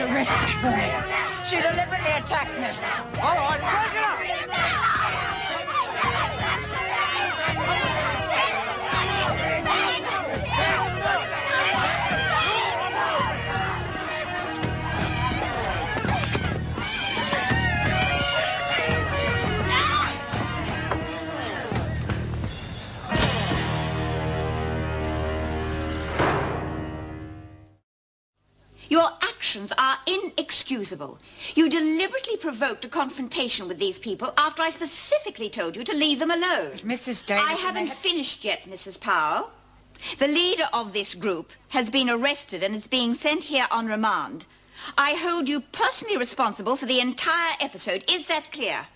to rescue me. She deliberately attacked me. All right, break it up. Your actions are inexcusable. You deliberately provoked a confrontation with these people after I specifically told you to leave them alone. Mrs. Davidson... I haven't finished yet, Mrs. Powell. The leader of this group has been arrested and is being sent here on remand. I hold you personally responsible for the entire episode. Is that clear?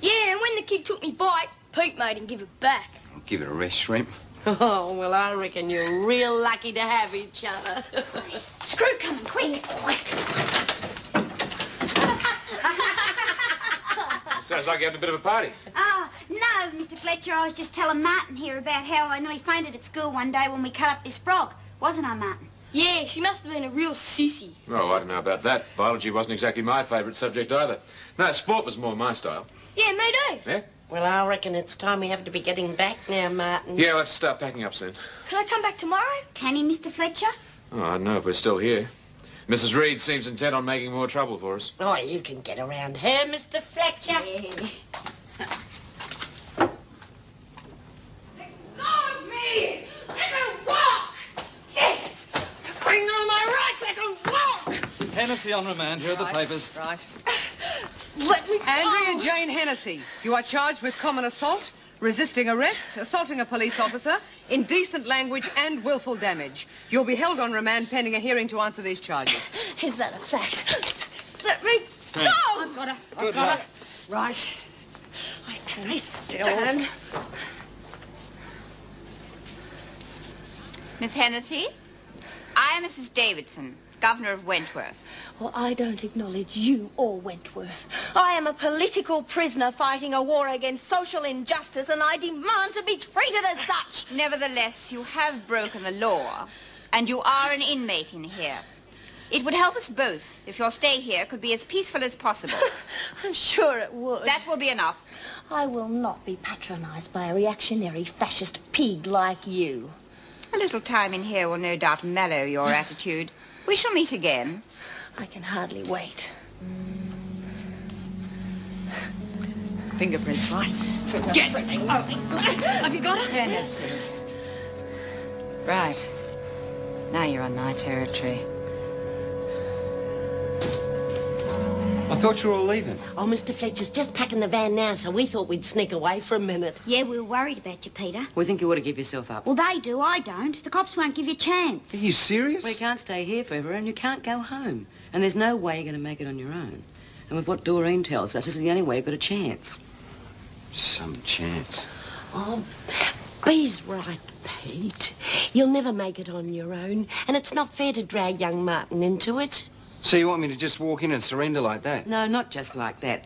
Yeah, and when the kid took me bike, Pete made him give it back. I'll give it a rest, Shrimp. Oh, well, I reckon you're real lucky to have each other. Screw coming, quick. Sounds like you're having a bit of a party. Oh, no, Mr. Fletcher, I was just telling Martin here about how I nearly fainted at school one day when we cut up this frog. Wasn't I, Martin? Yeah, she must have been a real sissy. Oh, I don't know about that. Biology wasn't exactly my favourite subject either. No, sport was more my style. Yeah, me too. Yeah? Well, I reckon it's time we have to be getting back now, Martin. Yeah, we'll have to start packing up soon. Can I come back tomorrow? Can he, Mr. Fletcher? Oh, I don't know if we're still here. Mrs. Reed seems intent on making more trouble for us. Oh, you can get around her, Mr. Fletcher. Yeah. Go of me! I can walk! Jesus! Bring on my rights, I can walk! Hennessy on remand. Here are the papers. Right. Let me Andrea Jane Hennessy, you are charged with common assault, resisting arrest, assaulting a police officer, indecent language and willful damage. You'll be held on remand pending a hearing to answer these charges. Is that a fact? Let me go! I've got her. Good luck. Right. Can I stand? Miss Hennessy, I am Mrs. Davidson, Governor of Wentworth. Well, I don't acknowledge you or Wentworth. I am a political prisoner fighting a war against social injustice, and I demand to be treated as such. Nevertheless, you have broken the law, and you are an inmate in here. It would help us both if your stay here could be as peaceful as possible. I'm sure it would. That will be enough. I will not be patronized by a reactionary fascist pig like you. A little time in here will no doubt mellow your attitude. We shall meet again. I can hardly wait. Fingerprints, right? Get me! Have you got her? Hennessy. Right. Now you're on my territory. I thought you were all leaving. Oh, Mr. Fletcher's just packing the van now, so we thought we'd sneak away for a minute. Yeah, we were worried about you, Peter. We think you ought to give yourself up. Well, they do. I don't. The cops won't give you a chance. Are you serious? We can't stay here forever and you can't go home. And there's no way you're going to make it on your own. And with what Doreen tells us, this is the only way you've got a chance. Some chance. Oh, Bee's right, Pete. You'll never make it on your own, and it's not fair to drag young Martin into it. So you want me to just walk in and surrender like that? No, not just like that.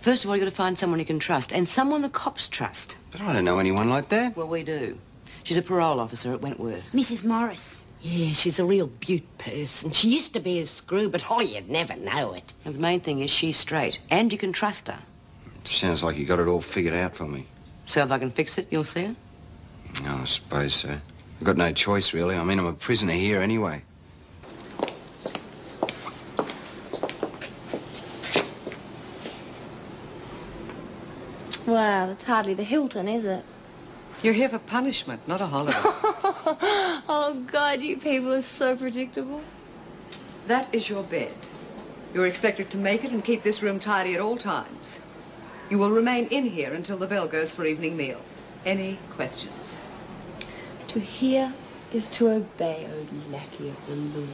First of all, you've got to find someone you can trust, and someone the cops trust. But I don't know anyone like that. Well, we do. She's a parole officer at Wentworth. Mrs. Morris. Yeah, she's a real beaut person. She used to be a screw, but oh, you'd never know it. And the main thing is she's straight, and you can trust her. Sounds like you got it all figured out for me. So if I can fix it, you'll see her? Oh, I suppose so. I've got no choice, really. I mean, I'm a prisoner here anyway. Wow, it's hardly the Hilton, is it? You're here for punishment, not a holiday. Oh, God, you people are so predictable. That is your bed. You're expected to make it and keep this room tidy at all times. You will remain in here until the bell goes for evening meal. Any questions? To hear is to obey, O lackey of the law.